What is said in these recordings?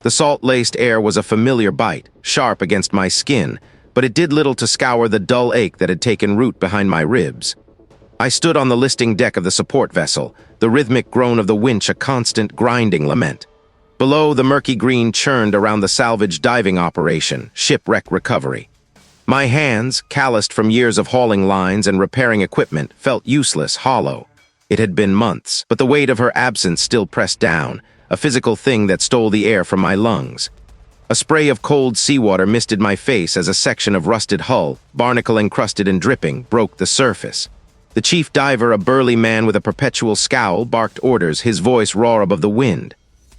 The salt-laced air was a familiar bite, sharp against my skin, but it did little to scour the dull ache that had taken root behind my ribs. I stood on the listing deck of the support vessel, the rhythmic groan of the winch a constant grinding lament. Below, the murky green churned around the salvage diving operation, shipwreck recovery. My hands, calloused from years of hauling lines and repairing equipment, felt useless, hollow. It had been months, but the weight of her absence still pressed down, a physical thing that stole the air from my lungs. A spray of cold seawater misted my face as a section of rusted hull, barnacle-encrusted and dripping, broke the surface. The chief diver, a burly man with a perpetual scowl, barked orders, his voice raw above the wind.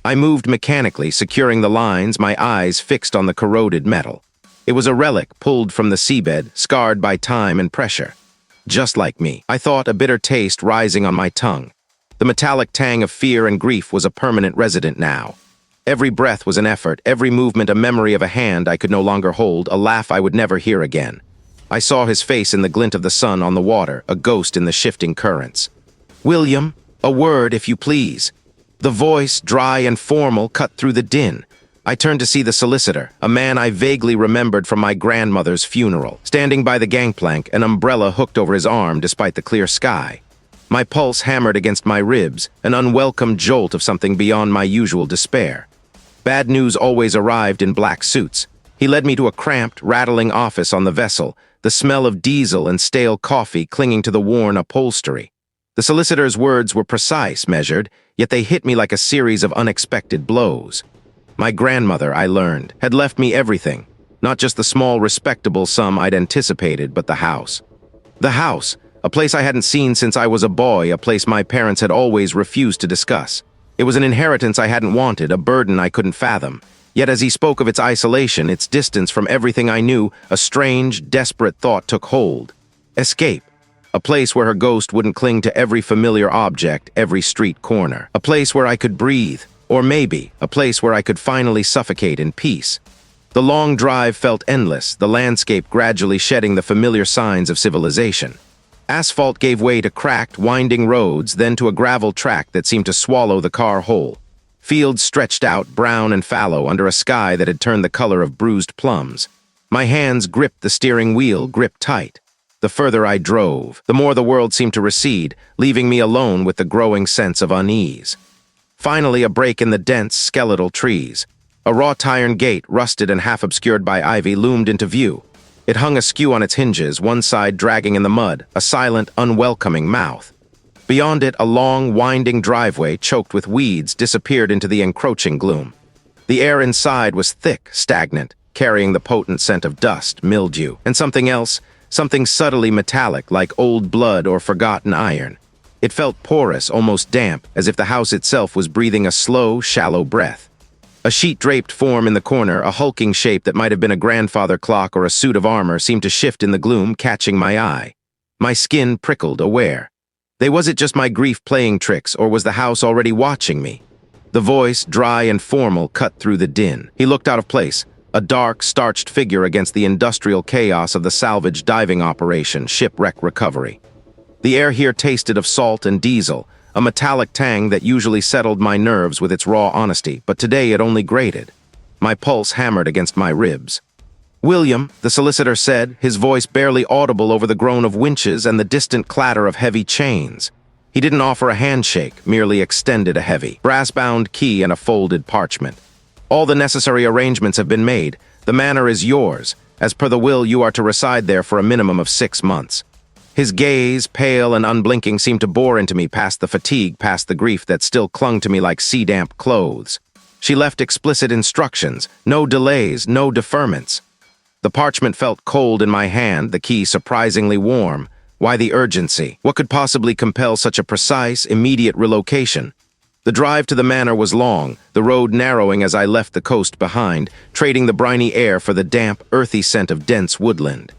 I moved mechanically, securing the lines, my eyes fixed on the corroded metal. It was a relic pulled from the seabed, scarred by time and pressure. Just like me, I thought, a bitter taste rising on my tongue. The metallic tang of fear and grief was a permanent resident now. Every breath was an effort, every movement a memory of a hand I could no longer hold, a laugh I would never hear again. I saw his face in the glint of the sun on the water, a ghost in the shifting currents. "William, a word, if you please." The voice, dry and formal, cut through the din. I turned to see the solicitor, a man I vaguely remembered from my grandmother's funeral, standing by the gangplank, an umbrella hooked over his arm despite the clear sky. My pulse hammered against my ribs, an unwelcome jolt of something beyond my usual despair. Bad news always arrived in black suits. He led me to a cramped, rattling office on the vessel, the smell of diesel and stale coffee clinging to the worn upholstery. The solicitor's words were precise, measured, yet they hit me like a series of unexpected blows. My grandmother, I learned, had left me everything, not just the small, respectable sum I'd anticipated, but the house. The house, a place I hadn't seen since I was a boy, a place my parents had always refused to discuss. It was an inheritance I hadn't wanted, a burden I couldn't fathom. Yet as he spoke of its isolation, its distance from everything I knew, a strange, desperate thought took hold. Escape. A place where her ghost wouldn't cling to every familiar object, every street corner. A place where I could breathe. Or maybe, a place where I could finally suffocate in peace. The long drive felt endless, the landscape gradually shedding the familiar signs of civilization. Asphalt gave way to cracked, winding roads, then to a gravel track that seemed to swallow the car whole. Fields stretched out, brown and fallow, under a sky that had turned the color of bruised plums. My hands gripped the steering wheel, gripped tight. The further I drove, the more the world seemed to recede, leaving me alone with the growing sense of unease. Finally, a break in the dense, skeletal trees. A wrought iron gate, rusted and half obscured by ivy, loomed into view. It hung askew on its hinges, one side dragging in the mud, a silent, unwelcoming mouth. Beyond it, a long, winding driveway, choked with weeds, disappeared into the encroaching gloom. The air inside was thick, stagnant, carrying the potent scent of dust, mildew, and something else, something subtly metallic, like old blood or forgotten iron. It felt porous, almost damp, as if the house itself was breathing a slow, shallow breath. A sheet-draped form in the corner, a hulking shape that might have been a grandfather clock or a suit of armor, seemed to shift in the gloom, catching my eye. My skin prickled, aware. Was it just my grief playing tricks, or was the house already watching me? The voice, dry and formal, cut through the din. He looked out of place, a dark, starched figure against the industrial chaos of the salvage diving operation, shipwreck recovery. The air here tasted of salt and diesel, a metallic tang that usually settled my nerves with its raw honesty, but today it only grated. My pulse hammered against my ribs. "William," the solicitor said, his voice barely audible over the groan of winches and the distant clatter of heavy chains. He didn't offer a handshake, merely extended a heavy, brass-bound key and a folded parchment. "All the necessary arrangements have been made. The manor is yours. As per the will, you are to reside there for a minimum of 6 months." His gaze, pale and unblinking, seemed to bore into me past the fatigue, past the grief that still clung to me like sea-damp clothes. She left explicit instructions, no delays, no deferments. The parchment felt cold in my hand, the key surprisingly warm. Why the urgency? What could possibly compel such a precise, immediate relocation? The drive to the manor was long, the road narrowing as I left the coast behind, trading the briny air for the damp, earthy scent of dense woodland.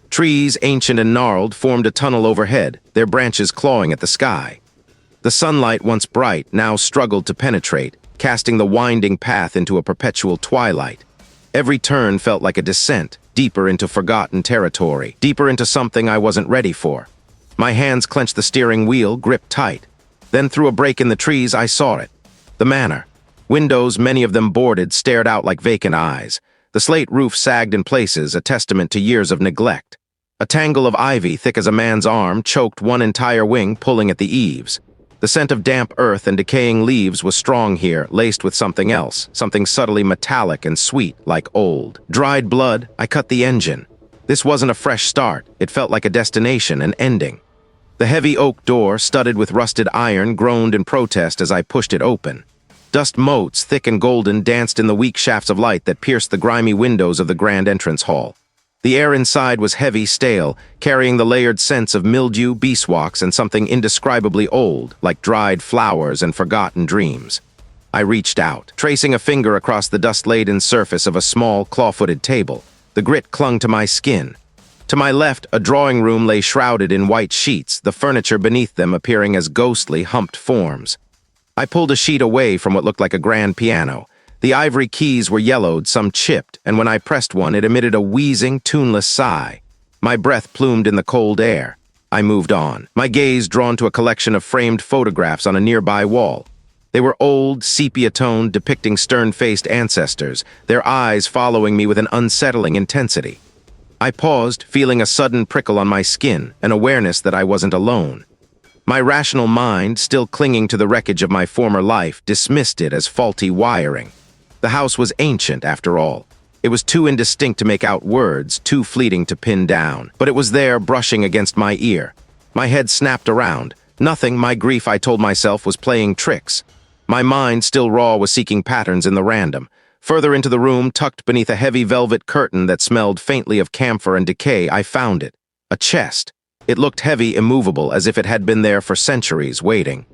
Trees, ancient and gnarled, formed a tunnel overhead, their branches clawing at the sky. The sunlight, once bright, now struggled to penetrate, casting the winding path into a perpetual twilight. Every turn felt like a descent, deeper into forgotten territory, deeper into something I wasn't ready for. My hands clenched the steering wheel, gripped tight. Then through a break in the trees, I saw it. The manor. Windows, many of them boarded, stared out like vacant eyes. The slate roof sagged in places, a testament to years of neglect. A tangle of ivy, thick as a man's arm, choked one entire wing, pulling at the eaves. The scent of damp earth and decaying leaves was strong here, laced with something else, something subtly metallic and sweet, like old. Dried blood. I cut the engine. This wasn't a fresh start. It felt like a destination, an ending. The heavy oak door, studded with rusted iron, groaned in protest as I pushed it open. Dust motes, thick and golden, danced in the weak shafts of light that pierced the grimy windows of the grand entrance hall. The air inside was heavy, stale, carrying the layered scents of mildew, beeswax, and something indescribably old, like dried flowers and forgotten dreams. I reached out, tracing a finger across the dust-laden surface of a small, claw-footed table. The grit clung to my skin. To my left, a drawing room lay shrouded in white sheets, the furniture beneath them appearing as ghostly, humped forms. I pulled a sheet away from what looked like a grand piano. The ivory keys were yellowed, some chipped, and when I pressed one, it emitted a wheezing, tuneless sigh. My breath plumed in the cold air. I moved on, my gaze drawn to a collection of framed photographs on a nearby wall. They were old, sepia-toned, depicting stern-faced ancestors, their eyes following me with an unsettling intensity. I paused, feeling a sudden prickle on my skin, an awareness that I wasn't alone. My rational mind, still clinging to the wreckage of my former life, dismissed it as faulty wiring. The house was ancient, after all. It was too indistinct to make out words, too fleeting to pin down. But it was there, brushing against my ear. My head snapped around. Nothing, my grief, I told myself, was playing tricks. My mind, still raw, was seeking patterns in the random. Further into the room, tucked beneath a heavy velvet curtain that smelled faintly of camphor and decay, I found it. A chest. It looked heavy, immovable, as if it had been there for centuries, waiting.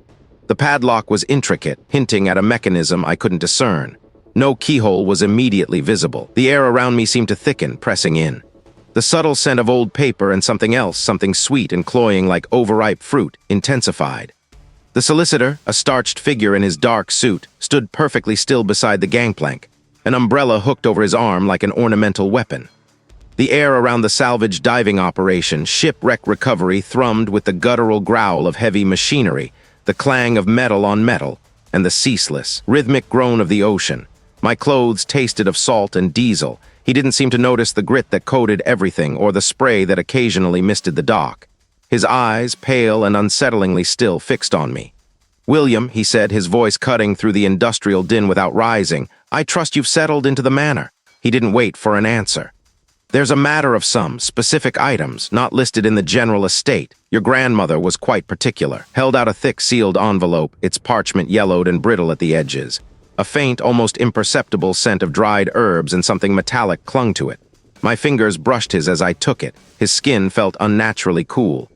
The padlock was intricate, hinting at a mechanism I couldn't discern. No keyhole was immediately visible. The air around me seemed to thicken, pressing in. The subtle scent of old paper and something else, something sweet and cloying like overripe fruit, intensified. The solicitor, a starched figure in his dark suit, stood perfectly still beside the gangplank, an umbrella hooked over his arm like an ornamental weapon. The air around the salvage diving operation, shipwreck recovery, thrummed with the guttural growl of heavy machinery, the clang of metal on metal, and the ceaseless, rhythmic groan of the ocean. My clothes tasted of salt and diesel. He didn't seem to notice the grit that coated everything or the spray that occasionally misted the dock. His eyes, pale and unsettlingly still, fixed on me. "William," he said, his voice cutting through the industrial din without rising, "I trust you've settled into the manor." He didn't wait for an answer. "There's a matter of some specific items not listed in the general estate. Your grandmother was quite particular." Held out a thick sealed envelope, its parchment yellowed and brittle at the edges. A faint, almost imperceptible scent of dried herbs and something metallic clung to it. My fingers brushed his as I took it. His skin felt unnaturally cool.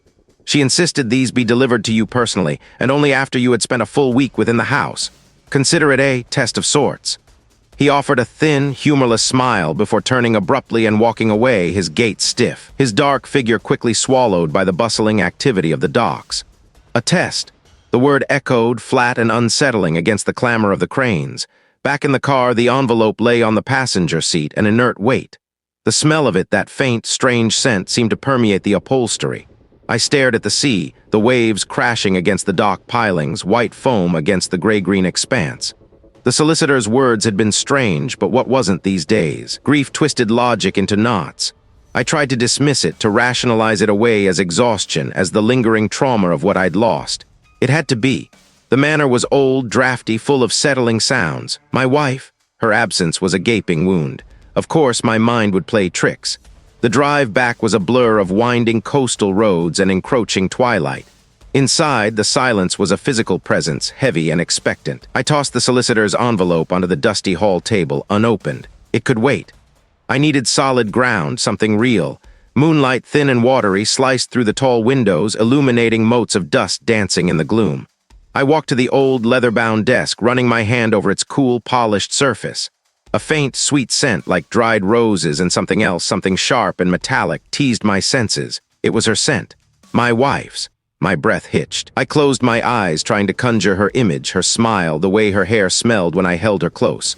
"She insisted these be delivered to you personally, and only after you had spent a full week within the house. Consider it a test of sorts." He offered a thin, humorless smile before turning abruptly and walking away, his gait stiff, his dark figure quickly swallowed by the bustling activity of the docks. A test. The word echoed, flat and unsettling, against the clamor of the cranes. Back in the car, the envelope lay on the passenger seat, an inert weight. The smell of it, that faint, strange scent, seemed to permeate the upholstery. I stared at the sea, the waves crashing against the dock pilings, white foam against the gray-green expanse. The solicitor's words had been strange, but what wasn't these days? Grief twisted logic into knots. I tried to dismiss it, to rationalize it away as exhaustion, as the lingering trauma of what I'd lost. It had to be. The manor was old, drafty, full of settling sounds. My wife, her absence was a gaping wound. Of course, my mind would play tricks. The drive back was a blur of winding coastal roads and encroaching twilight. Inside, the silence was a physical presence, heavy and expectant. I tossed the solicitor's envelope onto the dusty hall table, unopened. It could wait. I needed solid ground, something real. Moonlight, thin and watery, sliced through the tall windows, illuminating motes of dust dancing in the gloom. I walked to the old, leather-bound desk, running my hand over its cool, polished surface. A faint, sweet scent, like dried roses and something else, something sharp and metallic, teased my senses. It was her scent. My wife's. My breath hitched. I closed my eyes, trying to conjure her image, her smile, the way her hair smelled when I held her close.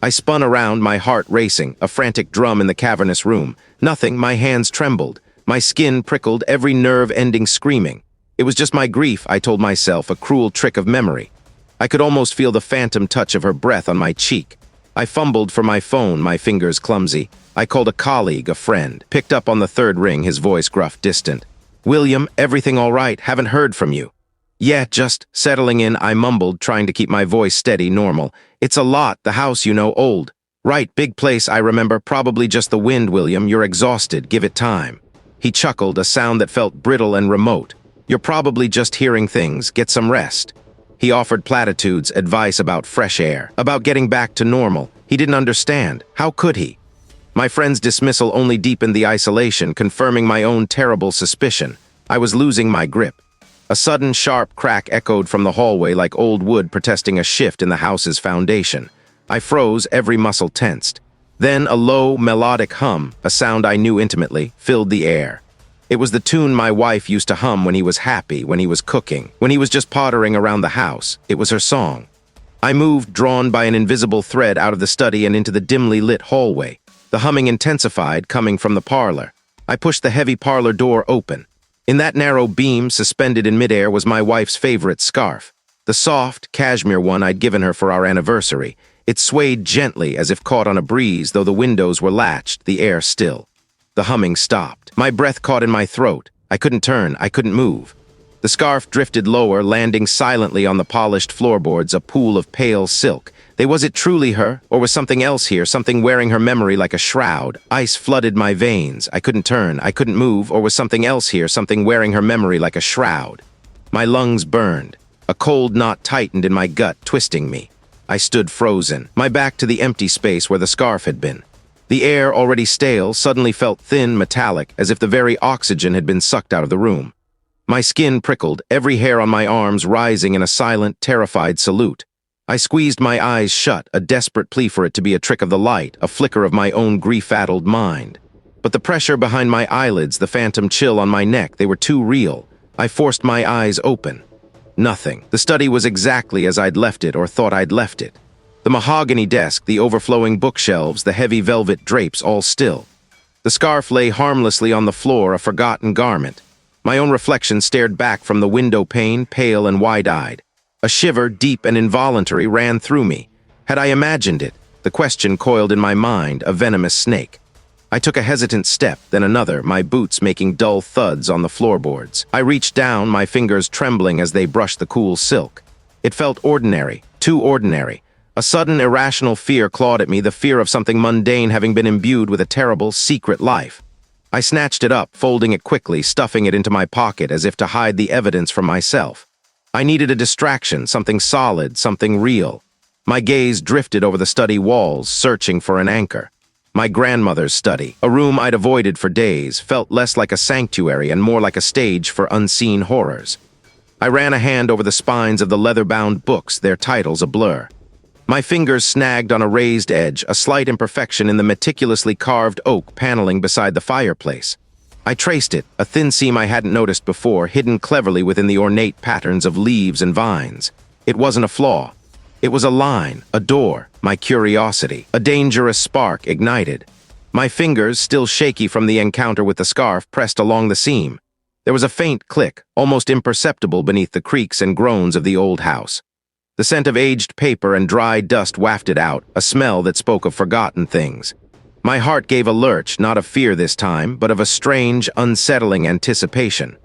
I spun around, my heart racing, a frantic drum in the cavernous room. Nothing, my hands trembled. My skin prickled, every nerve ending screaming. It was just my grief, I told myself, a cruel trick of memory. I could almost feel the phantom touch of her breath on my cheek. I fumbled for my phone, my fingers clumsy. I called a colleague, a friend. Picked up on the third ring, his voice gruff, distant. "William, everything all right? Haven't heard from you." "Yeah, just settling in," I mumbled, trying to keep my voice steady, normal. "It's a lot, the house, you know, old." "Right, big place, I remember. Probably just the wind, William. You're exhausted. Give it time." He chuckled, a sound that felt brittle and remote. "You're probably just hearing things. Get some rest." He offered platitudes, advice about fresh air, about getting back to normal. He didn't understand. How could he? My friend's dismissal only deepened the isolation, confirming my own terrible suspicion. I was losing my grip. A sudden, sharp crack echoed from the hallway like old wood protesting a shift in the house's foundation. I froze, every muscle tensed. Then a low, melodic hum, a sound I knew intimately, filled the air. It was the tune my wife used to hum when he was happy, when he was cooking, when he was just pottering around the house. It was her song. I moved, drawn by an invisible thread, out of the study and into the dimly lit hallway. The humming intensified, coming from the parlor. I pushed the heavy parlor door open. In that narrow beam, suspended in midair, was my wife's favorite scarf. The soft, cashmere one I'd given her for our anniversary. It swayed gently, as if caught on a breeze, though the windows were latched, the air still. The humming stopped. My breath caught in my throat. I couldn't turn, I couldn't move. The scarf drifted lower, landing silently on the polished floorboards, a pool of pale silk. Was it truly her, or was something else here, something wearing her memory like a shroud? Ice flooded my veins. I couldn't turn, I couldn't move, or was something else here, something wearing her memory like a shroud? My lungs burned. A cold knot tightened in my gut, twisting me. I stood frozen, my back to the empty space where the scarf had been. The air, already stale, suddenly felt thin, metallic, as if the very oxygen had been sucked out of the room. My skin prickled, every hair on my arms rising in a silent, terrified salute. I squeezed my eyes shut, a desperate plea for it to be a trick of the light, a flicker of my own grief-addled mind. But the pressure behind my eyelids, the phantom chill on my neck, they were too real. I forced my eyes open. Nothing. The study was exactly as I'd left it, or thought I'd left it. The mahogany desk, the overflowing bookshelves, the heavy velvet drapes, all still. The scarf lay harmlessly on the floor, a forgotten garment. My own reflection stared back from the window pane, pale and wide-eyed. A shiver, deep and involuntary, ran through me. Had I imagined it? The question coiled in my mind, a venomous snake. I took a hesitant step, then another, my boots making dull thuds on the floorboards. I reached down, my fingers trembling as they brushed the cool silk. It felt ordinary, too ordinary. A sudden, irrational fear clawed at me, the fear of something mundane having been imbued with a terrible, secret life. I snatched it up, folding it quickly, stuffing it into my pocket as if to hide the evidence from myself. I needed a distraction, something solid, something real. My gaze drifted over the study walls, searching for an anchor. My grandmother's study, a room I'd avoided for days, felt less like a sanctuary and more like a stage for unseen horrors. I ran a hand over the spines of the leather-bound books, their titles a blur. My fingers snagged on a raised edge, a slight imperfection in the meticulously carved oak paneling beside the fireplace. I traced it, a thin seam I hadn't noticed before, hidden cleverly within the ornate patterns of leaves and vines. It wasn't a flaw. It was a line, a door, my curiosity, a dangerous spark ignited. My fingers, still shaky from the encounter with the scarf, pressed along the seam. There was a faint click, almost imperceptible beneath the creaks and groans of the old house. The scent of aged paper and dry dust wafted out, a smell that spoke of forgotten things. My heart gave a lurch, not of fear this time, but of a strange, unsettling anticipation.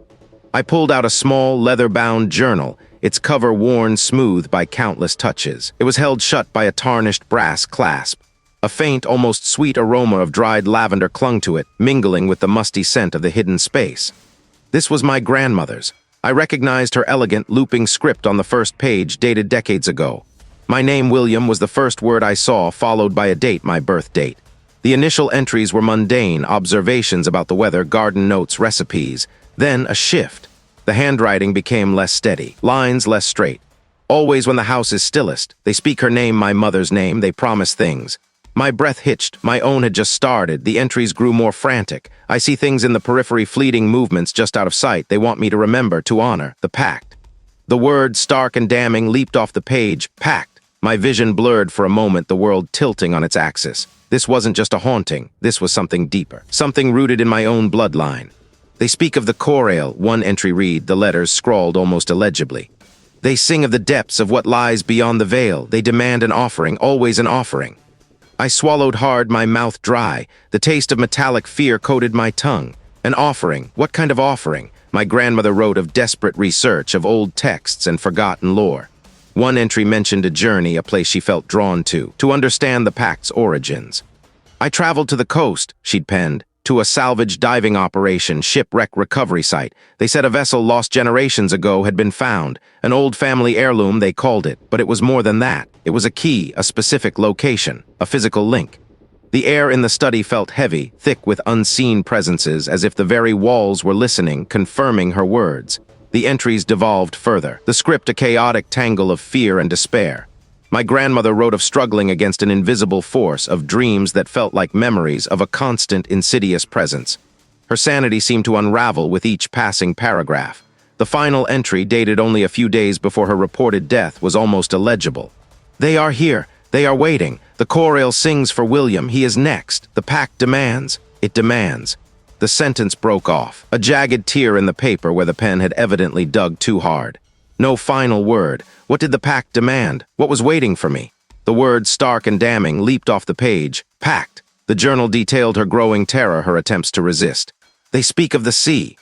I pulled out a small, leather-bound journal, its cover worn smooth by countless touches. It was held shut by a tarnished brass clasp. A faint, almost sweet aroma of dried lavender clung to it, mingling with the musty scent of the hidden space. This was my grandmother's. I recognized her elegant, looping script on the first page, dated decades ago. My name, William, was the first word I saw, followed by a date, my birth date. The initial entries were mundane, observations about the weather, garden notes, recipes. Then a shift. The handwriting became less steady, lines less straight. Always when the house is stillest, they speak her name, my mother's name, they promise things. My breath hitched, my own had just started, the entries grew more frantic. I see things in the periphery, fleeting movements just out of sight, they want me to remember, to honor, the pact. The word, stark and damning, leaped off the page, pact. My vision blurred for a moment, the world tilting on its axis. This wasn't just a haunting, this was something deeper, something rooted in my own bloodline. They speak of the Corail, one entry read, the letters scrawled almost illegibly. They sing of the depths of what lies beyond the veil. They demand an offering, always an offering. I swallowed hard, my mouth dry. The taste of metallic fear coated my tongue. An offering. What kind of offering? My grandmother wrote of desperate research, of old texts and forgotten lore. One entry mentioned a journey, a place she felt drawn to understand the pact's origins. I traveled to the coast, she'd penned, to a salvage diving operation, shipwreck recovery site. They said a vessel lost generations ago had been found. An old family heirloom, they called it, but it was more than that. It was a key, a specific location, a physical link. The air in the study felt heavy, thick with unseen presences, as if the very walls were listening, confirming her words. The entries devolved further, the script a chaotic tangle of fear and despair. My grandmother wrote of struggling against an invisible force, of dreams that felt like memories, of a constant, insidious presence. Her sanity seemed to unravel with each passing paragraph. The final entry, dated only a few days before her reported death, was almost illegible. "They are here. They are waiting. The chorale sings for William. He is next. The pact demands. It demands." The sentence broke off, a jagged tear in the paper where the pen had evidently dug too hard. No final word. What did the pact demand? What was waiting for me? The words, stark and damning, leaped off the page. Pact. The journal detailed her growing terror, her attempts to resist. "They speak of the sea."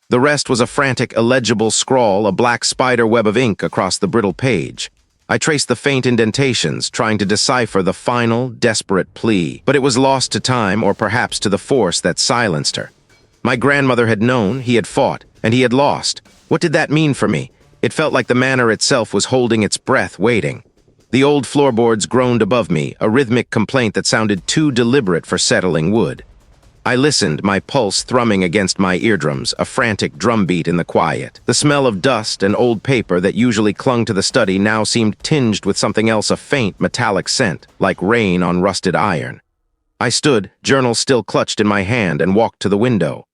The rest was a frantic, illegible scrawl, a black spider web of ink across the brittle page. I traced the faint indentations, trying to decipher the final, desperate plea, but it was lost to time, or perhaps to the force that silenced her. My grandmother had known, he had fought, and he had lost. What did that mean for me? It felt like the manor itself was holding its breath, waiting. The old floorboards groaned above me, a rhythmic complaint that sounded too deliberate for settling wood. I listened, my pulse thrumming against my eardrums, a frantic drumbeat in the quiet. The smell of dust and old paper that usually clung to the study now seemed tinged with something else, a faint, metallic scent, like rain on rusted iron. I stood, journal still clutched in my hand, and walked to the window.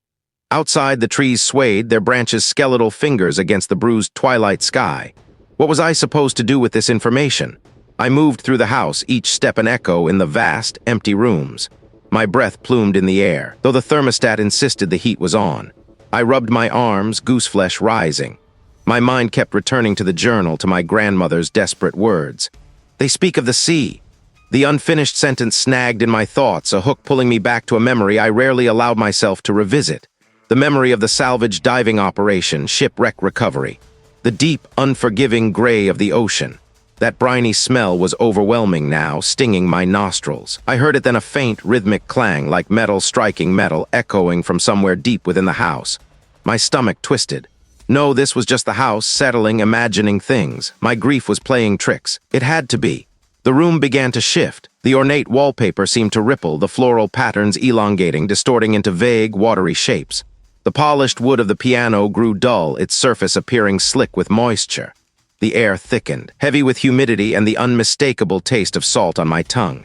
Outside, the trees swayed, their branches skeletal fingers against the bruised twilight sky. What was I supposed to do with this information? I moved through the house, each step an echo in the vast, empty rooms. My breath plumed in the air, though the thermostat insisted the heat was on. I rubbed my arms, gooseflesh rising. My mind kept returning to the journal, to my grandmother's desperate words. "They speak of the sea." The unfinished sentence snagged in my thoughts, a hook pulling me back to a memory I rarely allowed myself to revisit. The memory of the salvage diving operation, shipwreck recovery. The deep, unforgiving gray of the ocean. That briny smell was overwhelming now, stinging my nostrils. I heard it then, a faint, rhythmic clang, like metal striking metal, echoing from somewhere deep within the house. My stomach twisted. No, this was just the house, settling, imagining things. My grief was playing tricks. It had to be. The room began to shift. The ornate wallpaper seemed to ripple, the floral patterns elongating, distorting into vague, watery shapes. The polished wood of the piano grew dull, its surface appearing slick with moisture. The air thickened, heavy with humidity and the unmistakable taste of salt on my tongue.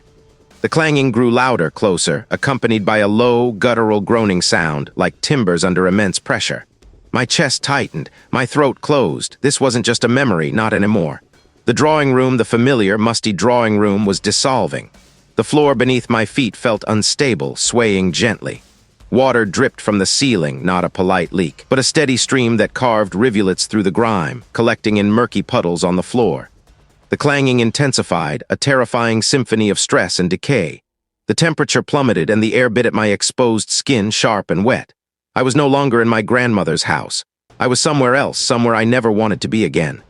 The clanging grew louder, closer, accompanied by a low, guttural groaning sound, like timbers under immense pressure. My chest tightened, my throat closed. This wasn't just a memory, not anymore. The drawing room, the familiar, musty drawing room, was dissolving. The floor beneath my feet felt unstable, swaying gently. Water dripped from the ceiling, not a polite leak, but a steady stream that carved rivulets through the grime, collecting in murky puddles on the floor. The clanging intensified, a terrifying symphony of stress and decay. The temperature plummeted and the air bit at my exposed skin, sharp and wet. I was no longer in my grandmother's house. I was somewhere else, somewhere I never wanted to be again.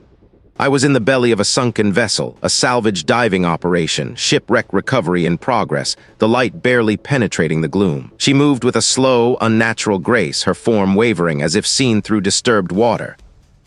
I was in the belly of a sunken vessel, a salvage diving operation, shipwreck recovery in progress, the light barely penetrating the gloom. She moved with a slow, unnatural grace, her form wavering as if seen through disturbed water.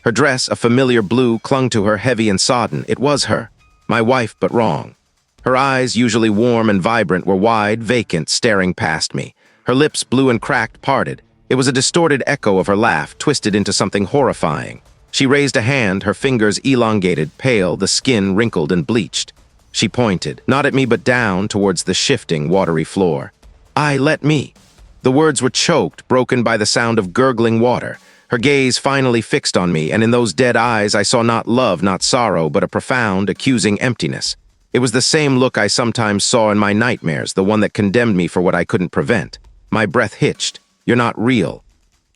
Her dress, a familiar blue, clung to her, heavy and sodden. It was her, my wife, but wrong. Her eyes, usually warm and vibrant, were wide, vacant, staring past me. Her lips, blue and cracked, parted. It was a distorted echo of her laugh, twisted into something horrifying. She raised a hand, her fingers elongated, pale, the skin wrinkled and bleached. She pointed, not at me but down, towards the shifting, watery floor. Let me." The words were choked, broken by the sound of gurgling water. Her gaze finally fixed on me, and in those dead eyes I saw not love, not sorrow, but a profound, accusing emptiness. It was the same look I sometimes saw in my nightmares, the one that condemned me for what I couldn't prevent. My breath hitched. "You're not real."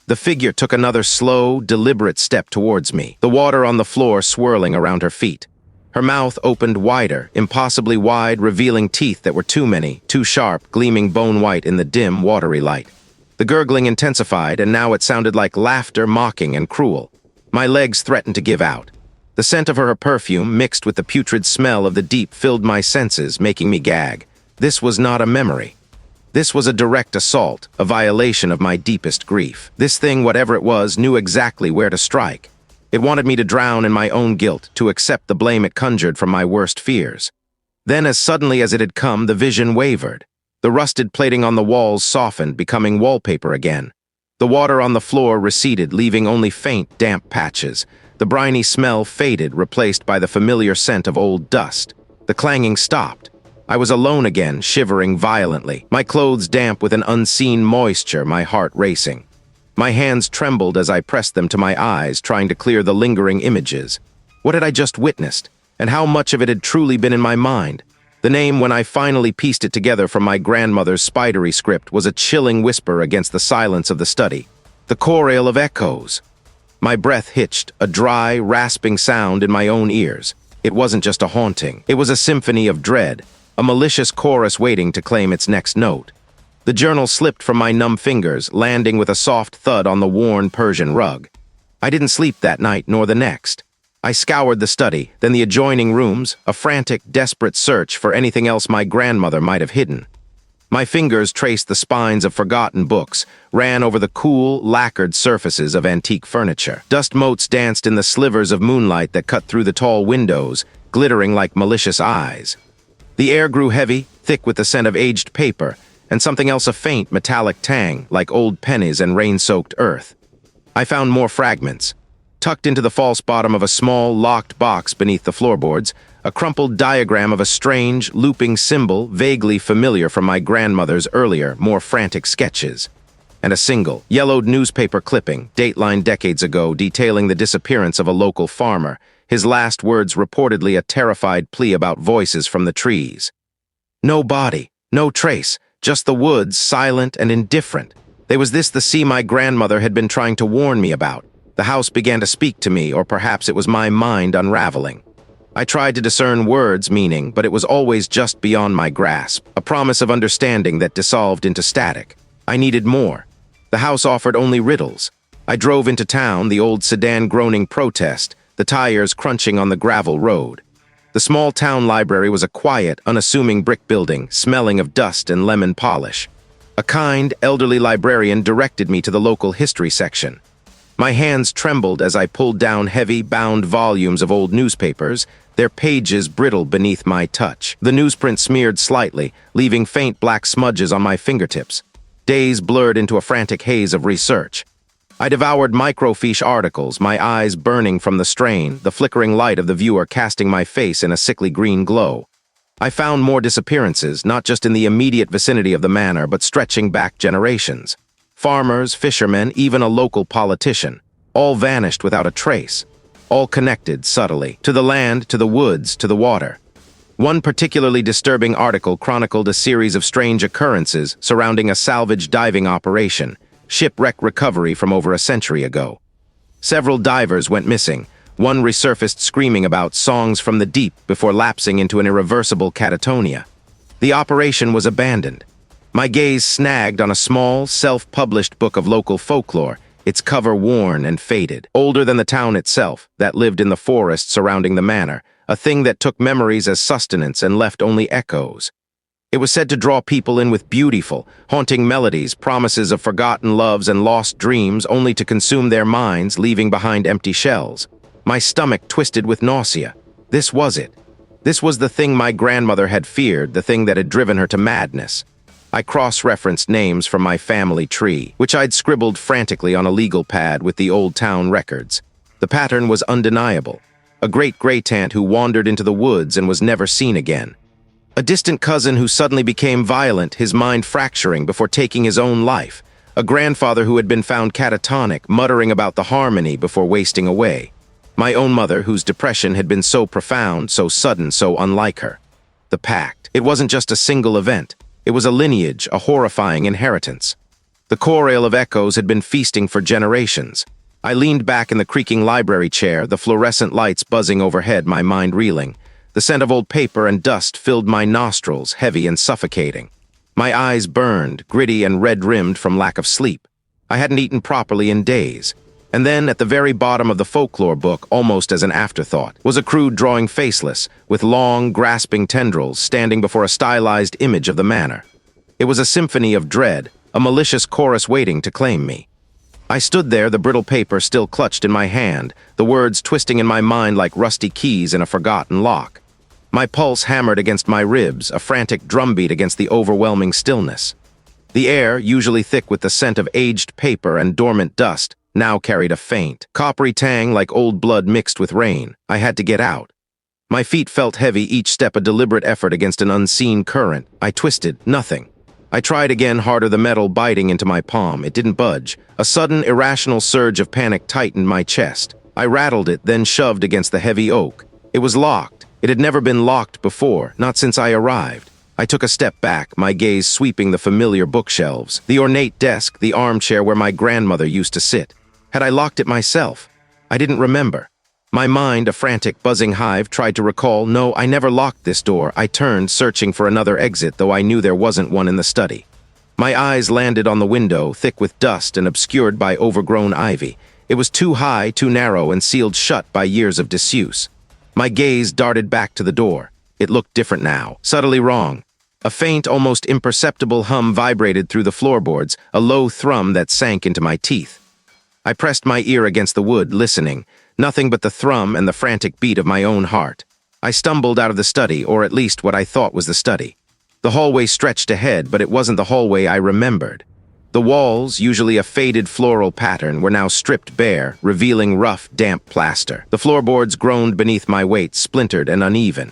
The figure took another slow, deliberate step towards me, the water on the floor swirling around her feet. Her mouth opened wider, impossibly wide, revealing teeth that were too many, too sharp, gleaming bone-white in the dim, watery light. The gurgling intensified, and now it sounded like laughter, mocking and cruel. My legs threatened to give out. The scent of her perfume, mixed with the putrid smell of the deep, filled my senses, making me gag. This was not a memory. This was a direct assault, a violation of my deepest grief. This thing, whatever it was, knew exactly where to strike. It wanted me to drown in my own guilt, to accept the blame it conjured from my worst fears. Then, as suddenly as it had come, the vision wavered. The rusted plating on the walls softened, becoming wallpaper again. The water on the floor receded, leaving only faint, damp patches. The briny smell faded, replaced by the familiar scent of old dust. The clanging stopped. I was alone again, shivering violently, my clothes damp with an unseen moisture, my heart racing. My hands trembled as I pressed them to my eyes, trying to clear the lingering images. What had I just witnessed, and how much of it had truly been in my mind? The name, when I finally pieced it together from my grandmother's spidery script, was a chilling whisper against the silence of the study. The chorale of echoes. My breath hitched, a dry, rasping sound in my own ears. It wasn't just a haunting. It was a symphony of dread, a malicious chorus waiting to claim its next note. The journal slipped from my numb fingers, landing with a soft thud on the worn Persian rug. I didn't sleep that night nor the next. I scoured the study, then the adjoining rooms, a frantic, desperate search for anything else my grandmother might have hidden. My fingers traced the spines of forgotten books, ran over the cool, lacquered surfaces of antique furniture. Dust motes danced in the slivers of moonlight that cut through the tall windows, glittering like malicious eyes. The air grew heavy, thick with the scent of aged paper, and something else, a faint, metallic tang, like old pennies and rain-soaked earth. I found more fragments. Tucked into the false bottom of a small, locked box beneath the floorboards, a crumpled diagram of a strange, looping symbol vaguely familiar from my grandmother's earlier, more frantic sketches. And a single, yellowed newspaper clipping, dateline decades ago, detailing the disappearance of a local farmer, his last words reportedly a terrified plea about voices from the trees. No body, no trace, just the woods, silent and indifferent. Was this the sea my grandmother had been trying to warn me about? The house began to speak to me, or perhaps it was my mind unraveling. I tried to discern words' meaning, but it was always just beyond my grasp, a promise of understanding that dissolved into static. I needed more. The house offered only riddles. I drove into town, the old sedan groaning protest, the tires crunching on the gravel road. The small town library was a quiet, unassuming brick building, smelling of dust and lemon polish. A kind, elderly librarian directed me to the local history section. My hands trembled as I pulled down heavy, bound volumes of old newspapers, their pages brittle beneath my touch. The newsprint smeared slightly, leaving faint black smudges on my fingertips. Days blurred into a frantic haze of research. I devoured microfiche articles, my eyes burning from the strain, the flickering light of the viewer casting my face in a sickly green glow. I found more disappearances, not just in the immediate vicinity of the manor, but stretching back generations. Farmers, fishermen, even a local politician, all vanished without a trace, all connected subtly, to the land, to the woods, to the water. One particularly disturbing article chronicled a series of strange occurrences surrounding a salvage diving operation, shipwreck recovery from over a century ago. Several divers went missing, one resurfaced screaming about songs from the deep before lapsing into an irreversible catatonia. The operation was abandoned. My gaze snagged on a small, self-published book of local folklore, its cover worn and faded. Older than the town itself, that lived in the forest surrounding the manor, a thing that took memories as sustenance and left only echoes. It was said to draw people in with beautiful, haunting melodies, promises of forgotten loves and lost dreams, only to consume their minds, leaving behind empty shells. My stomach twisted with nausea. This was it. This was the thing my grandmother had feared, the thing that had driven her to madness. I cross-referenced names from my family tree, which I'd scribbled frantically on a legal pad with the old town records. The pattern was undeniable. A great great-aunt who wandered into the woods and was never seen again. A distant cousin who suddenly became violent, his mind fracturing before taking his own life. A grandfather who had been found catatonic, muttering about the harmony before wasting away. My own mother, whose depression had been so profound, so sudden, so unlike her. The pact. It wasn't just a single event. It was a lineage, a horrifying inheritance. The The chorale of echoes had been feasting for generations. I leaned back in the creaking library chair, the fluorescent lights buzzing overhead, my mind reeling. The scent of old paper and dust filled my nostrils, heavy and suffocating. My eyes burned, gritty and red-rimmed from lack of sleep. I hadn't eaten properly in days. And then, at the very bottom of the folklore book, almost as an afterthought, was a crude drawing faceless, with long, grasping tendrils standing before a stylized image of the manor. It was a symphony of dread, a malicious chorus waiting to claim me. I stood there, the brittle paper still clutched in my hand, the words twisting in my mind like rusty keys in a forgotten lock. My pulse hammered against my ribs, a frantic drumbeat against the overwhelming stillness. The air, usually thick with the scent of aged paper and dormant dust, now carried a faint, coppery tang like old blood mixed with rain. I had to get out. My feet felt heavy, each step a deliberate effort against an unseen current. I twisted, nothing. I tried again, harder, the metal biting into my palm. It didn't budge. A sudden, irrational surge of panic tightened my chest. I rattled it, then shoved against the heavy oak. It was locked. It had never been locked before, not since I arrived. I took a step back, my gaze sweeping the familiar bookshelves, the ornate desk, the armchair where my grandmother used to sit. Had I locked it myself? I didn't remember. My mind, a frantic, buzzing hive, tried to recall. No, I never locked this door. I turned, searching for another exit, though I knew there wasn't one in the study. My eyes landed on the window, thick with dust and obscured by overgrown ivy. It was too high, too narrow, and sealed shut by years of disuse. My gaze darted back to the door. It looked different now, subtly wrong. A faint, almost imperceptible hum vibrated through the floorboards, a low thrum that sank into my teeth. I pressed my ear against the wood, listening. Nothing but the thrum and the frantic beat of my own heart. I stumbled out of the study, or at least what I thought was the study. The hallway stretched ahead, but it wasn't the hallway I remembered. The walls, usually a faded floral pattern, were now stripped bare, revealing rough, damp plaster. The floorboards groaned beneath my weight, splintered and uneven.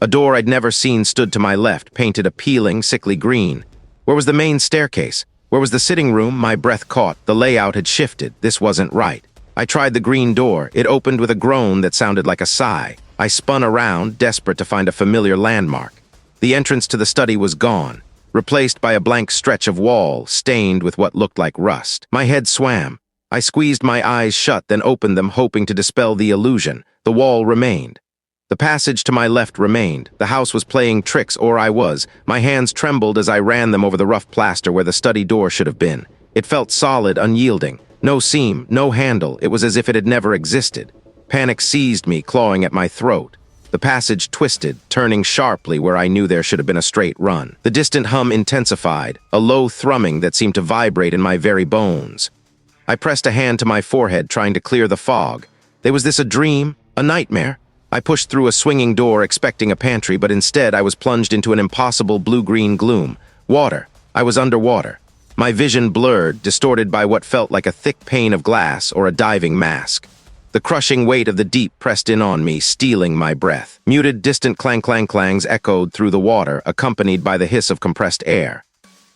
A door I'd never seen stood to my left, painted a peeling, sickly green. Where was the main staircase? Where was the sitting room? My breath caught. The layout had shifted. This wasn't right. I tried the green door. It opened with a groan that sounded like a sigh. I spun around, desperate to find a familiar landmark. The entrance to the study was gone, replaced by a blank stretch of wall, stained with what looked like rust. My head swam. I squeezed my eyes shut, then opened them, hoping to dispel the illusion. The wall remained. The passage to my left remained. The house was playing tricks, or I was. My hands trembled as I ran them over the rough plaster where the study door should have been. It felt solid, unyielding. No seam, no handle. It was as if it had never existed. Panic seized me, clawing at my throat. The passage twisted, turning sharply where I knew there should have been a straight run. The distant hum intensified, a low thrumming that seemed to vibrate in my very bones. I pressed a hand to my forehead, trying to clear the fog. Was this a dream? A nightmare? I pushed through a swinging door, expecting a pantry, but instead I was plunged into an impossible blue-green gloom. Water. I was underwater. My vision blurred, distorted by what felt like a thick pane of glass or a diving mask. The crushing weight of the deep pressed in on me, stealing my breath. Muted, distant clang-clang-clangs echoed through the water, accompanied by the hiss of compressed air.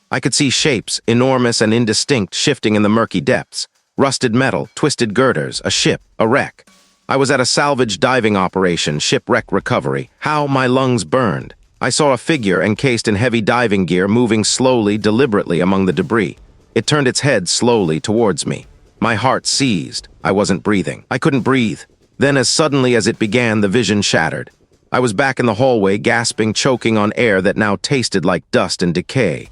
I could see shapes, enormous and indistinct, shifting in the murky depths. Rusted metal, twisted girders, a ship, a wreck. I was at a salvage diving operation, shipwreck recovery. How my lungs burned. I saw a figure encased in heavy diving gear moving slowly, deliberately among the debris. It turned its head slowly towards me. My heart seized. I wasn't breathing. I couldn't breathe. Then, as suddenly as it began, the vision shattered. I was back in the hallway, gasping, choking on air that now tasted like dust and decay.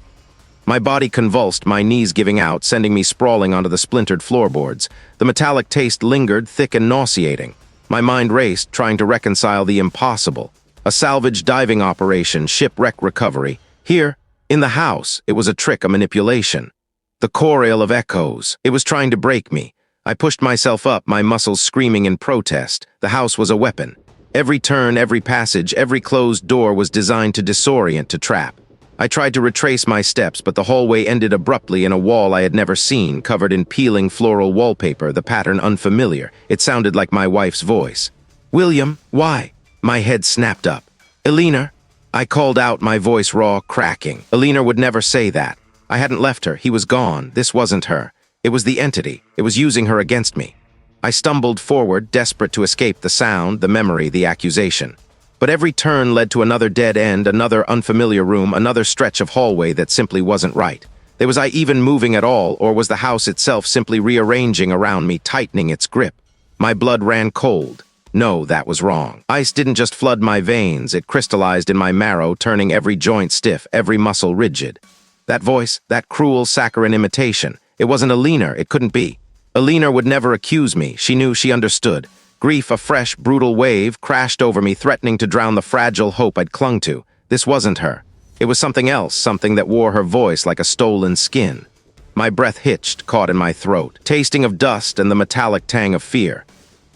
My body convulsed, my knees giving out, sending me sprawling onto the splintered floorboards. The metallic taste lingered, thick and nauseating. My mind raced, trying to reconcile the impossible. A salvage diving operation, shipwreck recovery. Here, in the house, it was a trick, a manipulation. The chorale of echoes. It was trying to break me. I pushed myself up, my muscles screaming in protest. The house was a weapon. Every turn, every passage, every closed door was designed to disorient, to trap. I tried to retrace my steps, but the hallway ended abruptly in a wall I had never seen, covered in peeling floral wallpaper, the pattern unfamiliar. It sounded like my wife's voice. "William, why?" My head snapped up. "Elena," I called out, my voice raw, cracking. Elena would never say that. I hadn't left her. He was gone. This wasn't her. It was the entity. It was using her against me. I stumbled forward, desperate to escape the sound, the memory, the accusation. But every turn led to another dead end, another unfamiliar room, another stretch of hallway that simply wasn't right. Was I even moving at all, or was the house itself simply rearranging around me, tightening its grip? My blood ran cold. No, that was wrong. Ice didn't just flood my veins, it crystallized in my marrow, turning every joint stiff, every muscle rigid. That voice, that cruel saccharine imitation, it wasn't Alina, it couldn't be. Alina would never accuse me, she knew, she understood. Grief, a fresh, brutal wave, crashed over me, threatening to drown the fragile hope I'd clung to. This wasn't her. It was something else, something that wore her voice like a stolen skin. My breath hitched, caught in my throat, tasting of dust and the metallic tang of fear.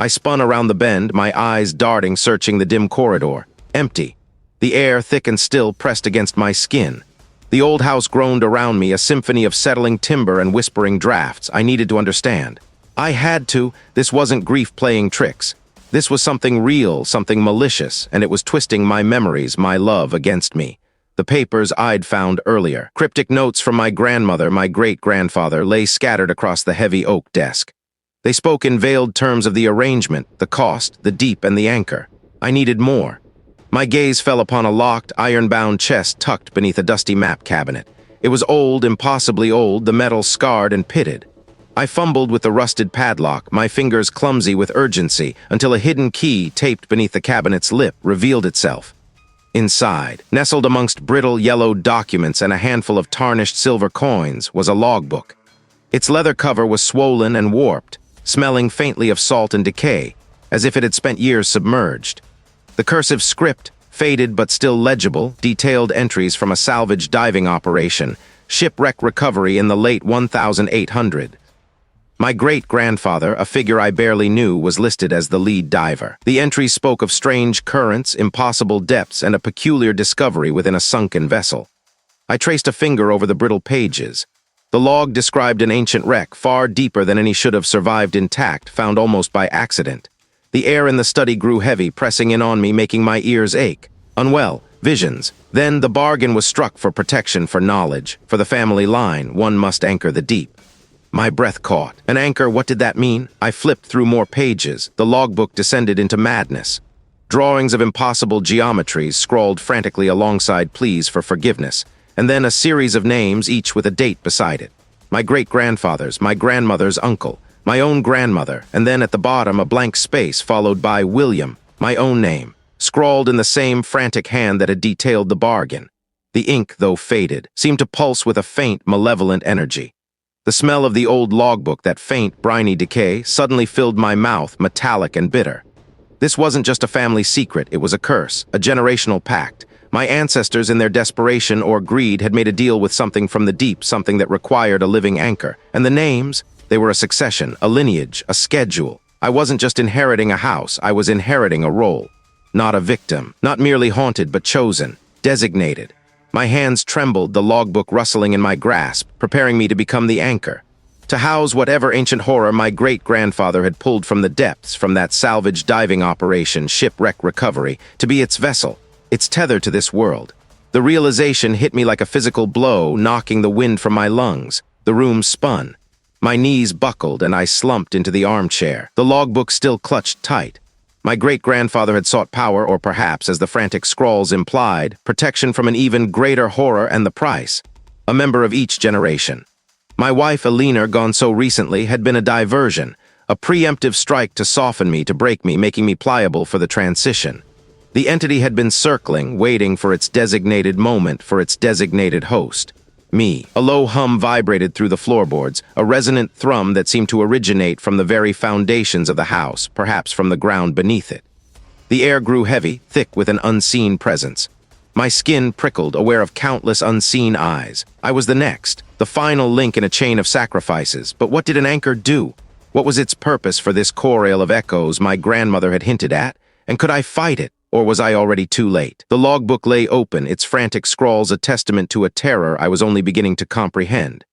I spun around the bend, my eyes darting, searching the dim corridor. Empty. The air, thick and still, pressed against my skin. The old house groaned around me, a symphony of settling timber and whispering drafts. I needed to understand. I had to. This wasn't grief playing tricks. This was something real, something malicious, and it was twisting my memories, my love, against me. The papers I'd found earlier. Cryptic notes from my grandmother, my great-grandfather, lay scattered across the heavy oak desk. They spoke in veiled terms of the arrangement, the cost, the deep, and the anchor. I needed more. My gaze fell upon a locked, iron-bound chest tucked beneath a dusty map cabinet. It was old, impossibly old, the metal scarred and pitted. I fumbled with the rusted padlock, my fingers clumsy with urgency, until a hidden key taped beneath the cabinet's lip revealed itself. Inside, nestled amongst brittle yellow documents and a handful of tarnished silver coins, was a logbook. Its leather cover was swollen and warped, smelling faintly of salt and decay, as if it had spent years submerged. The cursive script, faded but still legible, detailed entries from a salvage diving operation, shipwreck recovery in the late 1800. My great-grandfather, a figure I barely knew, was listed as the lead diver. The entries spoke of strange currents, impossible depths, and a peculiar discovery within a sunken vessel. I traced a finger over the brittle pages. The log described an ancient wreck, far deeper than any should have survived intact, found almost by accident. The air in the study grew heavy, pressing in on me, making my ears ache. Unwell, visions. Then the bargain was struck for protection, for knowledge. For the family line, one must anchor the deep. My breath caught. An anchor, what did that mean? I flipped through more pages. The logbook descended into madness. Drawings of impossible geometries scrawled frantically alongside pleas for forgiveness, and then a series of names, each with a date beside it. My great-grandfather's, my grandmother's uncle, my own grandmother, and then at the bottom a blank space followed by William, my own name, scrawled in the same frantic hand that had detailed the bargain. The ink, though faded, seemed to pulse with a faint, malevolent energy. The smell of the old logbook, that faint, briny decay, suddenly filled my mouth, metallic and bitter. This wasn't just a family secret, it was a curse, a generational pact. My ancestors, in their desperation or greed, had made a deal with something from the deep, something that required a living anchor. And the names, they were a succession, a lineage, a schedule. I wasn't just inheriting a house, I was inheriting a role. Not a victim, not merely haunted, but chosen, designated. My hands trembled, the logbook rustling in my grasp, preparing me to become the anchor. To house whatever ancient horror my great-grandfather had pulled from the depths, from that salvage diving operation, shipwreck recovery, to be its vessel, its tether to this world. The realization hit me like a physical blow, knocking the wind from my lungs. The room spun. My knees buckled, and I slumped into the armchair. The logbook still clutched tight. My great-grandfather had sought power, or perhaps, as the frantic scrawls implied, protection from an even greater horror, and the price. A member of each generation. My wife, Alina, gone so recently, had been a diversion, a preemptive strike to soften me, to break me, making me pliable for the transition. The entity had been circling, waiting for its designated moment, for its designated host. Me. A low hum vibrated through the floorboards, a resonant thrum that seemed to originate from the very foundations of the house, perhaps from the ground beneath it. The air grew heavy, thick with an unseen presence. My skin prickled, aware of countless unseen eyes. I was the next, the final link in a chain of sacrifices. But what did an anchor do? What was its purpose for this chorale of echoes my grandmother had hinted at? And could I fight it? Or was I already too late? The logbook lay open, its frantic scrawls a testament to a terror I was only beginning to comprehend.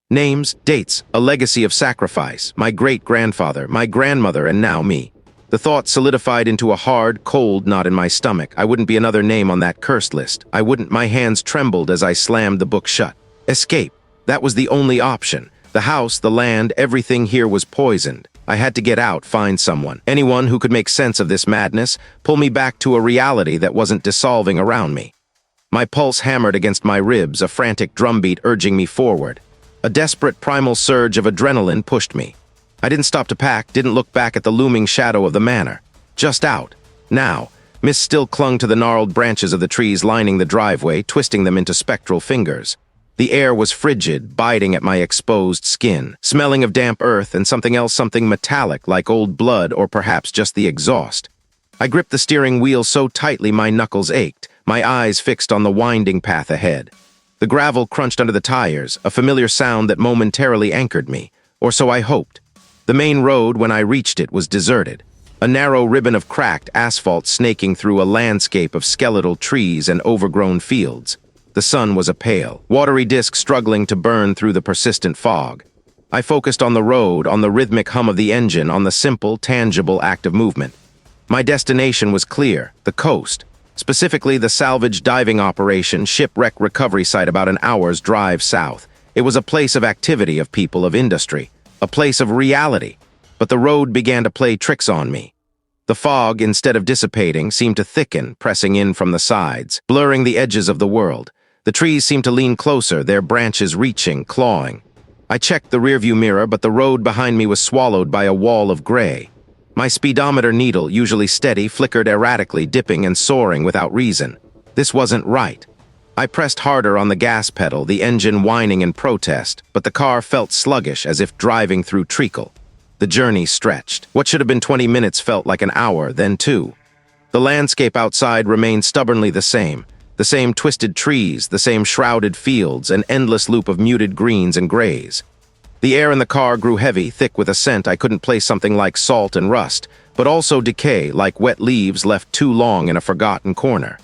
Names, dates, a legacy of sacrifice, my great-grandfather, my grandmother, and now me. The thought solidified into a hard, cold knot in my stomach. I wouldn't be another name on that cursed list. I wouldn't. My hands trembled as I slammed the book shut. Escape. That was the only option. The house, the land, everything here was poisoned. I had to get out, find someone. Anyone who could make sense of this madness, pull me back to a reality that wasn't dissolving around me. My pulse hammered against my ribs, a frantic drumbeat urging me forward. A desperate primal surge of adrenaline pushed me. I didn't stop to pack, didn't look back at the looming shadow of the manor. Just out. Now. Mist still clung to the gnarled branches of the trees lining the driveway, twisting them into spectral fingers. The air was frigid, biting at my exposed skin, smelling of damp earth and something metallic like old blood or perhaps just the exhaust. I gripped the steering wheel so tightly my knuckles ached, my eyes fixed on the winding path ahead. The gravel crunched under the tires, a familiar sound that momentarily anchored me, or so I hoped. The main road, when I reached it, was deserted. A narrow ribbon of cracked asphalt snaking through a landscape of skeletal trees and overgrown fields. The sun was a pale, watery disk struggling to burn through the persistent fog. I focused on the road, on the rhythmic hum of the engine, on the simple, tangible act of movement. My destination was clear, the coast, specifically the salvage diving operation shipwreck recovery site about an hour's drive south. It was a place of activity, of people, of industry, a place of reality. But the road began to play tricks on me. The fog, instead of dissipating, seemed to thicken, pressing in from the sides, blurring the edges of the world. The trees seemed to lean closer, their branches reaching, clawing. I checked the rearview mirror, but the road behind me was swallowed by a wall of gray. My speedometer needle, usually steady, flickered erratically, dipping and soaring without reason. This wasn't right. I pressed harder on the gas pedal, the engine whining in protest, but the car felt sluggish, as if driving through treacle. The journey stretched. What should have been 20 minutes felt like an hour, then 2. The landscape outside remained stubbornly the same twisted trees, the same shrouded fields, an endless loop of muted greens and grays. The air in the car grew heavy, thick with a scent I couldn't place something like salt and rust, but also decay, like wet leaves left too long in a forgotten corner.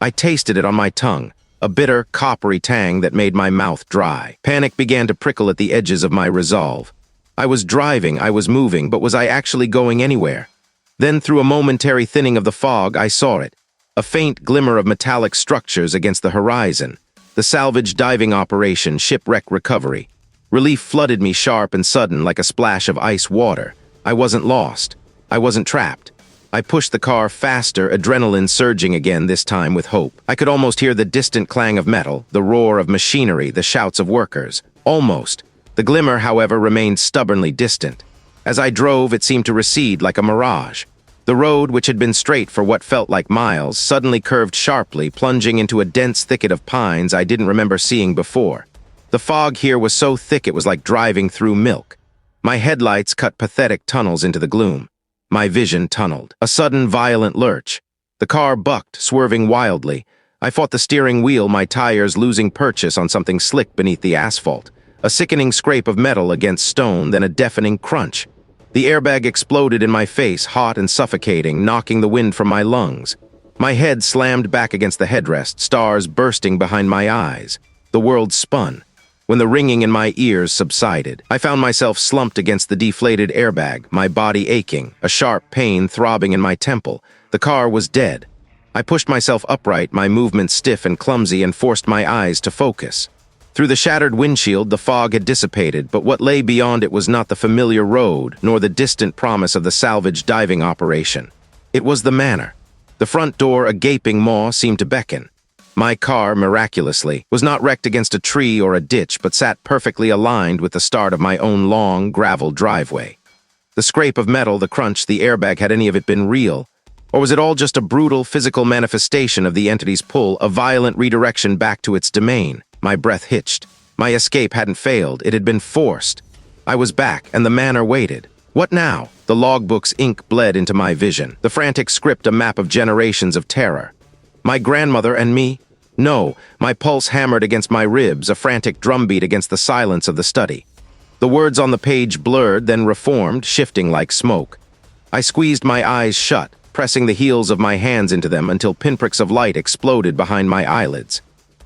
I tasted it on my tongue, a bitter, coppery tang that made my mouth dry. Panic began to prickle at the edges of my resolve. I was driving, I was moving, but was I actually going anywhere? Then, through a momentary thinning of the fog, I saw it. A faint glimmer of metallic structures against the horizon. The salvage diving operation, shipwreck recovery. Relief flooded me sharp and sudden, like a splash of ice water. I wasn't lost. I wasn't trapped. I pushed the car faster, adrenaline surging again, this time with hope. I could almost hear the distant clang of metal, the roar of machinery, the shouts of workers. Almost. The glimmer, however, remained stubbornly distant. As I drove, it seemed to recede like a mirage. The road, which had been straight for what felt like miles, suddenly curved sharply, plunging into a dense thicket of pines I didn't remember seeing before. The fog here was so thick it was like driving through milk. My headlights cut pathetic tunnels into the gloom. My vision tunneled. A sudden, violent lurch. The car bucked, swerving wildly. I fought the steering wheel, my tires losing purchase on something slick beneath the asphalt. A sickening scrape of metal against stone, then a deafening crunch. The airbag exploded in my face, hot and suffocating, knocking the wind from my lungs. My head slammed back against the headrest, stars bursting behind my eyes. The world spun. When the ringing in my ears subsided, I found myself slumped against the deflated airbag, my body aching, a sharp pain throbbing in my temple. The car was dead. I pushed myself upright, my movements stiff and clumsy, and forced my eyes to focus. Through the shattered windshield, the fog had dissipated, but what lay beyond it was not the familiar road, nor the distant promise of the salvage diving operation. It was the manor. The front door, a gaping maw, seemed to beckon. My car, miraculously, was not wrecked against a tree or a ditch, but sat perfectly aligned with the start of my own long, gravel driveway. The scrape of metal, the crunch, the airbag, had any of it been real? Or was it all just a brutal, physical manifestation of the entity's pull, a violent redirection back to its domain? My breath hitched. My escape hadn't failed, it had been forced. I was back, and the manor waited. What now? The logbook's ink bled into my vision, the frantic script a map of generations of terror. My grandmother and me? No, my pulse hammered against my ribs, a frantic drumbeat against the silence of the study. The words on the page blurred, then reformed, shifting like smoke. I squeezed my eyes shut, pressing the heels of my hands into them until pinpricks of light exploded behind my eyelids.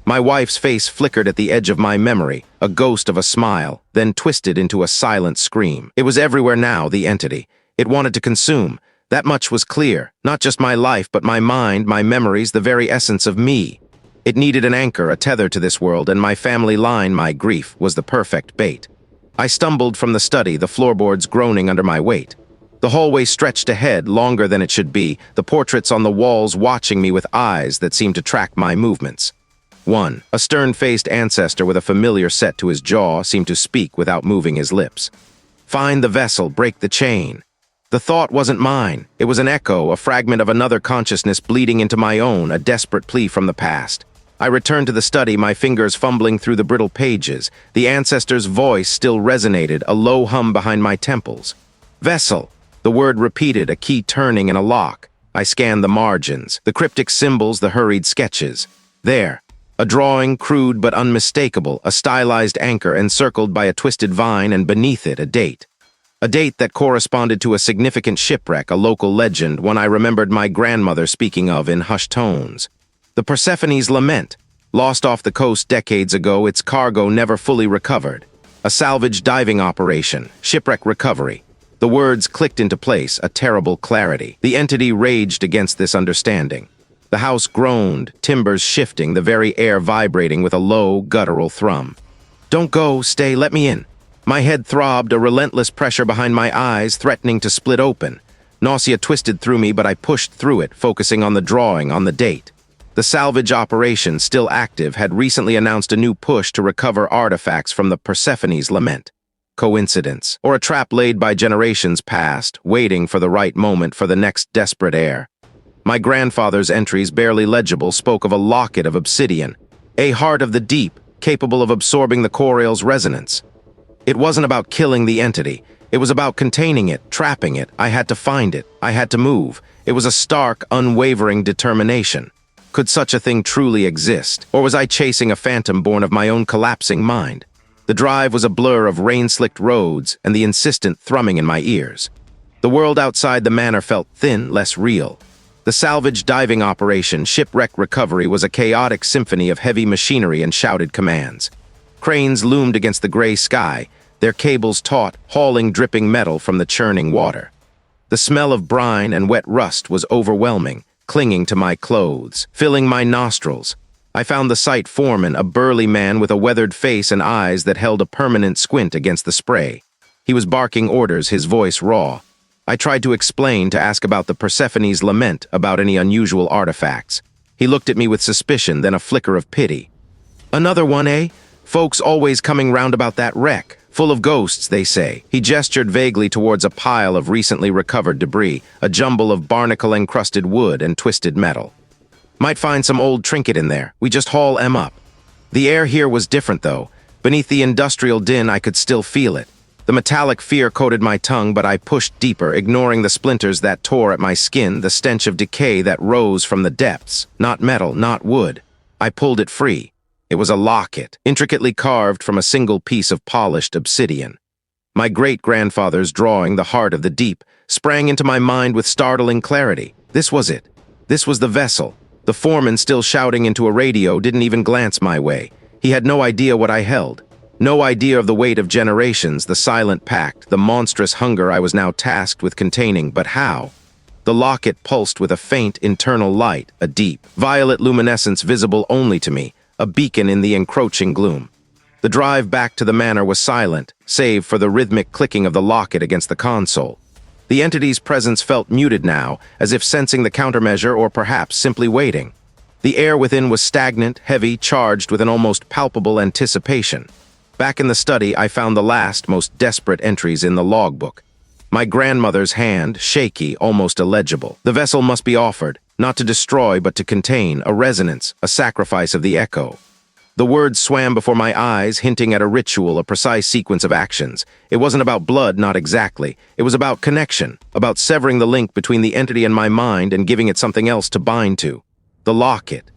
My wife's face flickered at the edge of my memory, a ghost of a smile, then twisted into a silent scream. It was everywhere now, the entity. It wanted to consume. That much was clear. Not just my life, but my mind, my memories, the very essence of me. It needed an anchor, a tether to this world, and my family line, my grief, was the perfect bait. I stumbled from the study, the floorboards groaning under my weight. The hallway stretched ahead, longer than it should be, the portraits on the walls watching me with eyes that seemed to track my movements. One, a stern-faced ancestor with a familiar set to his jaw, seemed to speak without moving his lips. "Find the vessel, break the chain." The thought wasn't mine. It was an echo, a fragment of another consciousness bleeding into my own, a desperate plea from the past. I returned to the study, my fingers fumbling through the brittle pages. The ancestor's voice still resonated, a low hum behind my temples. "Vessel." The word repeated, a key turning in a lock. I scanned the margins, the cryptic symbols, the hurried sketches. There, a drawing, crude but unmistakable, a stylized anchor encircled by a twisted vine, and beneath it a date. A date that corresponded to a significant shipwreck, a local legend, one I remembered my grandmother speaking of in hushed tones. The Persephone's Lament, lost off the coast decades ago, its cargo never fully recovered. A salvage diving operation, shipwreck recovery. The words clicked into place, a terrible clarity. The entity raged against this understanding. The house groaned, timbers shifting, the very air vibrating with a low, guttural thrum. "Don't go, stay, let me in." My head throbbed, a relentless pressure behind my eyes, threatening to split open. Nausea twisted through me, but I pushed through it, focusing on the drawing, on the date. The salvage operation, still active, had recently announced a new push to recover artifacts from the Persephone's Lament. Coincidence, or a trap laid by generations past, waiting for the right moment for the next desperate heir. My grandfather's entries, barely legible, spoke of a locket of obsidian, a heart of the deep, capable of absorbing the corail's resonance. It wasn't about killing the entity. It was about containing it, trapping it. I had to find it. I had to move. It was a stark, unwavering determination. Could such a thing truly exist? Or was I chasing a phantom born of my own collapsing mind? The drive was a blur of rain-slicked roads and the insistent thrumming in my ears. The world outside the manor felt thin, less real. The salvage diving operation, shipwreck recovery, was a chaotic symphony of heavy machinery and shouted commands. Cranes loomed against the gray sky, their cables taut, hauling dripping metal from the churning water. The smell of brine and wet rust was overwhelming, clinging to my clothes, filling my nostrils. I found the site foreman, a burly man with a weathered face and eyes that held a permanent squint against the spray. He was barking orders, his voice raw. I tried to explain, to ask about the Persephone's Lament, about any unusual artifacts. He looked at me with suspicion, then a flicker of pity. "Another one, eh? Folks always coming round about that wreck. Full of ghosts, they say." He gestured vaguely towards a pile of recently recovered debris, a jumble of barnacle-encrusted wood and twisted metal. "Might find some old trinket in there. We just haul 'em up." The air here was different, though. Beneath the industrial din, I could still feel it. The metallic fear coated my tongue, but I pushed deeper, ignoring the splinters that tore at my skin, the stench of decay that rose from the depths. Not metal, not wood. I pulled it free. It was a locket, intricately carved from a single piece of polished obsidian. My great-grandfather's drawing, the heart of the deep, sprang into my mind with startling clarity. This was it. This was the vessel. The foreman, still shouting into a radio, didn't even glance my way. He had no idea what I held. No idea of the weight of generations, the silent pact, the monstrous hunger I was now tasked with containing, but how? The locket pulsed with a faint internal light, a deep, violet luminescence visible only to me, a beacon in the encroaching gloom. The drive back to the manor was silent, save for the rhythmic clicking of the locket against the console. The entity's presence felt muted now, as if sensing the countermeasure or perhaps simply waiting. The air within was stagnant, heavy, charged with an almost palpable anticipation. Back in the study, I found the last, most desperate entries in the logbook. My grandmother's hand, shaky, almost illegible. The vessel must be offered, not to destroy but to contain, a resonance, a sacrifice of the echo. The words swam before my eyes, hinting at a ritual, a precise sequence of actions. It wasn't about blood, not exactly. It was about connection, about severing the link between the entity and my mind and giving it something else to bind to. The locket.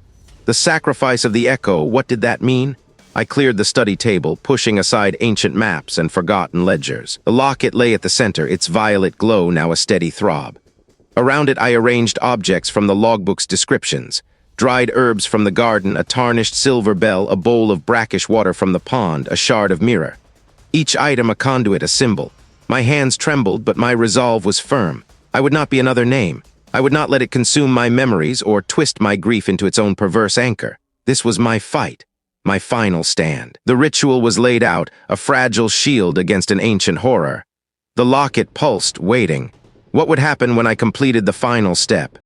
The sacrifice of the echo, what did that mean? I cleared the study table, pushing aside ancient maps and forgotten ledgers. The locket lay at the center, its violet glow now a steady throb. Around it I arranged objects from the logbook's descriptions. Dried herbs from the garden, a tarnished silver bell, a bowl of brackish water from the pond, a shard of mirror. Each item a conduit, a symbol. My hands trembled, but my resolve was firm. I would not be another name. I would not let it consume my memories or twist my grief into its own perverse anchor. This was my fight, my final stand. The ritual was laid out, a fragile shield against an ancient horror. The locket pulsed, waiting. What would happen when I completed the final step?